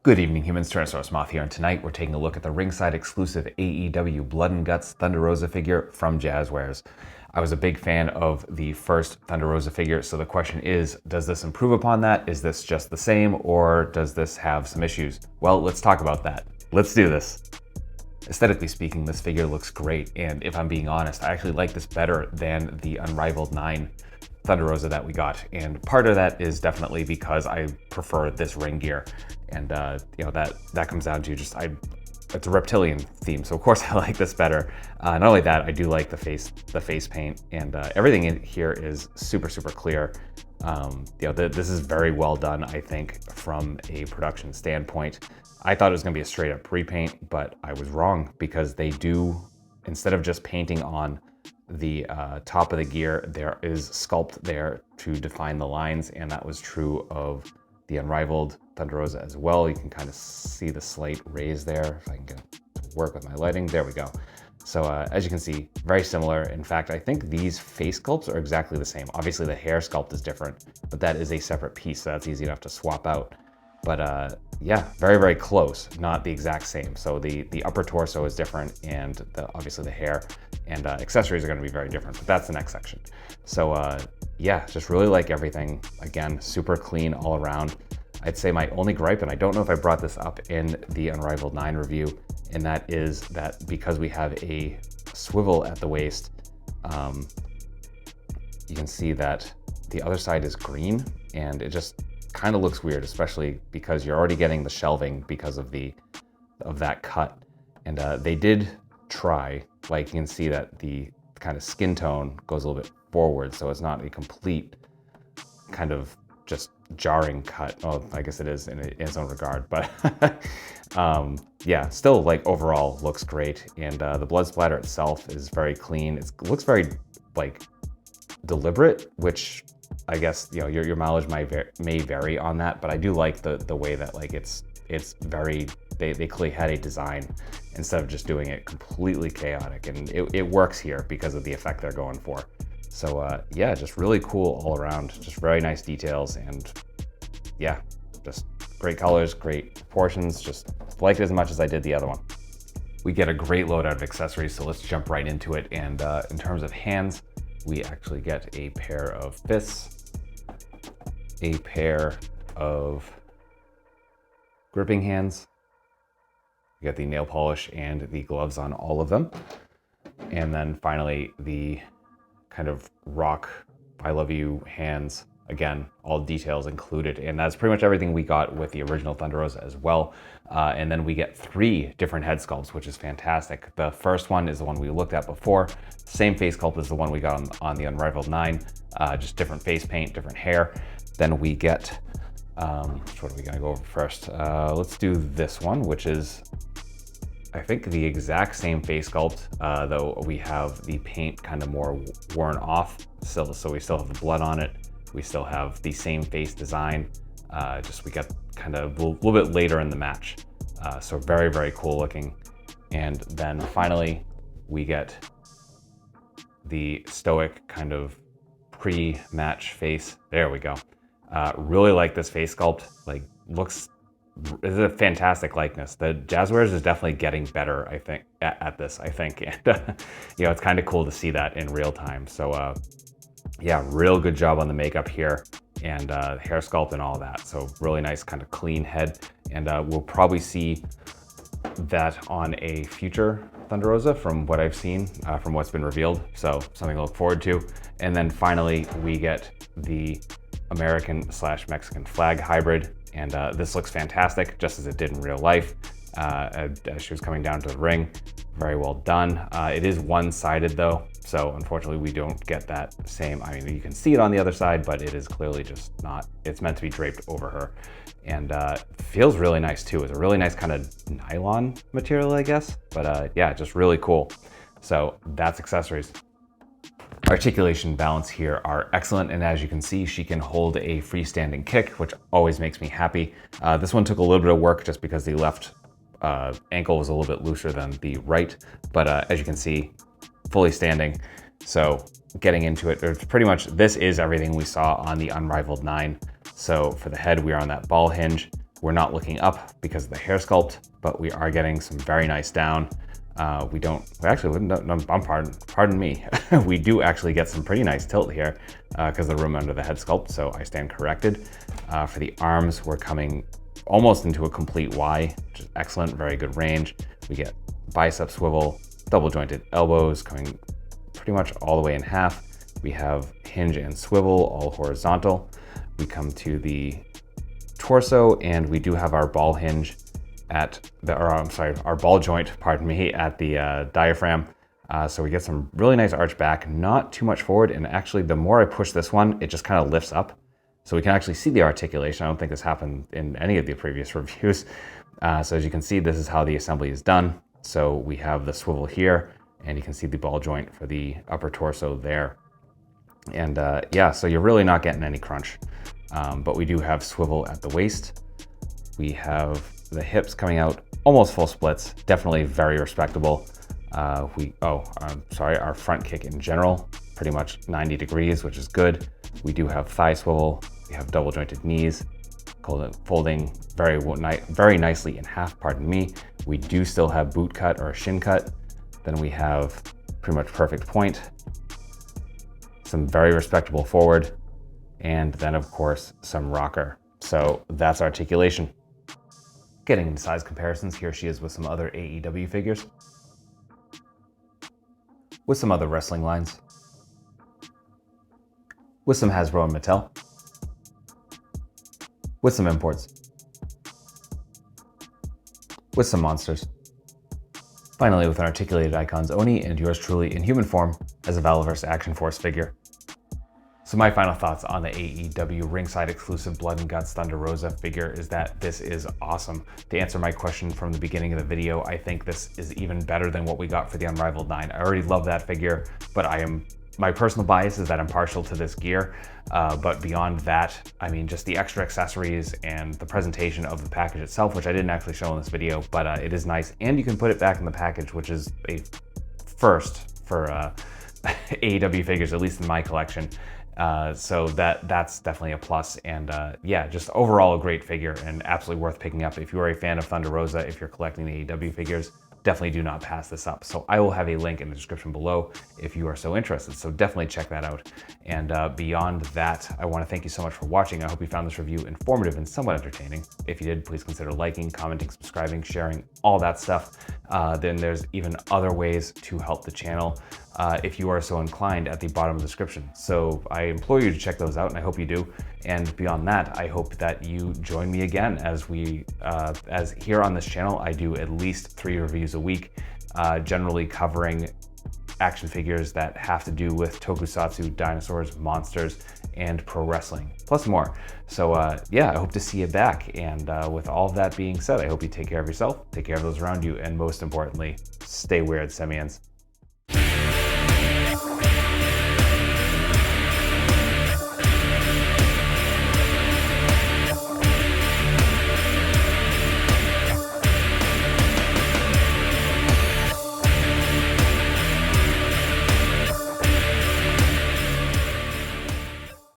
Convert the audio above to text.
Good evening, humans. TyrannosaurusMoth here, and tonight we're taking a look at the Ringside exclusive AEW Blood and Guts Thunder Rosa figure from Jazwares. I was a big fan of the first Thunder Rosa figure, so the question is, does this improve upon that? Is this just the same, or does this have some issues? Well, let's talk about that. Let's do this. Aesthetically speaking, this figure looks great, and if I'm being honest, I actually like this better than the Unrivaled 9 Thunder Rosa that we got, and part of that is definitely because I prefer this ring gear, and that comes down to just it's a reptilian theme, so of course I like this better. Not only that, I do like the face paint, and everything in here is super clear. This is very well done, I think, from a production standpoint. I thought it was going to be a straight up repaint, but I was wrong, because they do, instead of just painting on the top of the gear, there is sculpt there to define the lines, and that was true of the Unrivaled Thunder Rosa as well. You can kind of see the slight raise there. If I can get it to work with my lighting, there we go. So as you can see, very similar. In fact, I think these face sculpts are exactly the same. Obviously the hair sculpt is different, but that is a separate piece, so that's easy enough to swap out. But yeah, very close, not the exact same. So the upper torso is different, and obviously the hair and accessories are going to be very different, but that's the next section. So yeah, just really like everything. Again, super clean all around. I'd say my only gripe, and I don't know if I brought this up in the Unrivaled 9 review, and that is that because we have a swivel at the waist, you can see that the other side is green, and it just kind of looks weird, especially because you're already getting the shelving because of that cut. And they did try, like you can see that the kind of skin tone goes a little bit forward, so it's not a complete kind of just jarring cut. Oh, I guess it is in its own regard, but yeah, still like overall looks great. And the blood splatter itself is very clean. It looks very like deliberate, which I guess, you know, your mileage may vary on that, but I do like the way that like it's very, they clearly had a design instead of just doing it completely chaotic, and it works here because of the effect they're going for. So yeah, just really cool all around, just very nice details, and yeah, just great colors, great proportions, just like it as much as I did the other one. We get a great load out of accessories, so let's jump right into it. And in terms of hands, we actually get a pair of fists, a pair of gripping hands. We get the nail polish and the gloves on all of them. And then finally, the kind of rock, I love you hands. Again, all details included. And that's pretty much everything we got with the original Thunder Rosa as well. And then we get 3 different head sculpts, which is fantastic. The first one is the one we looked at before. Same face sculpt as the one we got on the Unrivaled 9, just different face paint, different hair. Then we get, which one are we gonna go over first? Let's do this one, which is, I think, the exact same face sculpt, though we have the paint kind of more worn off still, so we still have the blood on it. We still have the same face design, just we got kind of a little bit later in the match. So very cool looking. And then finally, we get the stoic kind of pre-match face. There we go. Really like this face sculpt. Like, it's a fantastic likeness. The Jazwares is definitely getting better, I think, at this, I think. And you know, it's kind of cool to see that in real time. So yeah, real good job on the makeup here, and hair sculpt and all that. So really nice kind of clean head. And we'll probably see that on a future Thunder Rosa from what I've seen, from what's been revealed. So something to look forward to. And then finally, we get the American/Mexican flag hybrid. And this looks fantastic, just as it did in real life, as she was coming down to the ring. Very well done. It is one-sided though, so unfortunately we don't get that same, I mean, you can see it on the other side, but it is clearly just not, it's meant to be draped over her. And feels really nice too. It's a really nice kind of nylon material, I guess. But yeah, just really cool. So that's accessories. Articulation, balance here are excellent, and as you can see, she can hold a freestanding kick, which always makes me happy. This one took a little bit of work just because the left ankle was a little bit looser than the right, but as you can see, fully standing. So getting into it, it's pretty much, this is everything we saw on the Unrivaled 9. So for the head, we are on that ball hinge. We're not looking up because of the hair sculpt, but we are getting some very nice down. Pardon me. We do actually get some pretty nice tilt here because of the room under the head sculpt, so I stand corrected. For the arms, we're coming almost into a complete Y, which is excellent, very good range. We get bicep swivel, double jointed elbows coming pretty much all the way in half. We have hinge and swivel, all horizontal. We come to the torso, and we do have our ball hinge our ball joint, pardon me, at the diaphragm. So we get some really nice arch back, not too much forward. And actually, the more I push this one, it just kind of lifts up. So we can actually see the articulation. I don't think this happened in any of the previous reviews. So as you can see, this is how the assembly is done. So we have the swivel here, and you can see the ball joint for the upper torso there. And yeah, so you're really not getting any crunch. But we do have swivel at the waist. We have the hips coming out almost full splits, definitely very respectable. Our front kick in general, pretty much 90 degrees, which is good. We do have thigh swivel. We have double jointed knees, folding very nicely in half, pardon me. We do still have boot cut or a shin cut. Then we have pretty much perfect point, some very respectable forward, and then of course some rocker. So that's articulation. Getting into size comparisons, here she is with some other AEW figures, with some other wrestling lines, with some Hasbro and Mattel, with some imports, with some monsters. Finally, with an articulated icons Oni and yours truly in human form as a Valaverse Action Force figure. So my final thoughts on the AEW Ringside exclusive Blood and Guts Thunder Rosa figure is that this is awesome. To answer my question from the beginning of the video, I think this is even better than what we got for the Unrivaled 9. I already love that figure, but my personal bias is that I'm partial to this gear. But beyond that, I mean, just the extra accessories and the presentation of the package itself, which I didn't actually show in this video, but it is nice. And you can put it back in the package, which is a first for AEW figures, at least in my collection. So that's definitely a plus, and yeah, just overall a great figure and absolutely worth picking up. If you are a fan of Thunder Rosa, if you're collecting the AEW figures, definitely do not pass this up. So I will have a link in the description below if you are so interested. So definitely check that out. And beyond that, I want to thank you so much for watching. I hope you found this review informative and somewhat entertaining. If you did, please consider liking, commenting, subscribing, sharing, all that stuff. Then there's even other ways to help the channel if you are so inclined at the bottom of the description. So I implore you to check those out, and I hope you do. And beyond that, I hope that you join me again as here on this channel, I do at least 3 reviews a week, generally covering action figures that have to do with tokusatsu, dinosaurs, monsters, and pro wrestling, plus more. So yeah, I hope to see you back. And with all of that being said, I hope you take care of yourself, take care of those around you, and most importantly, stay weird, Semians.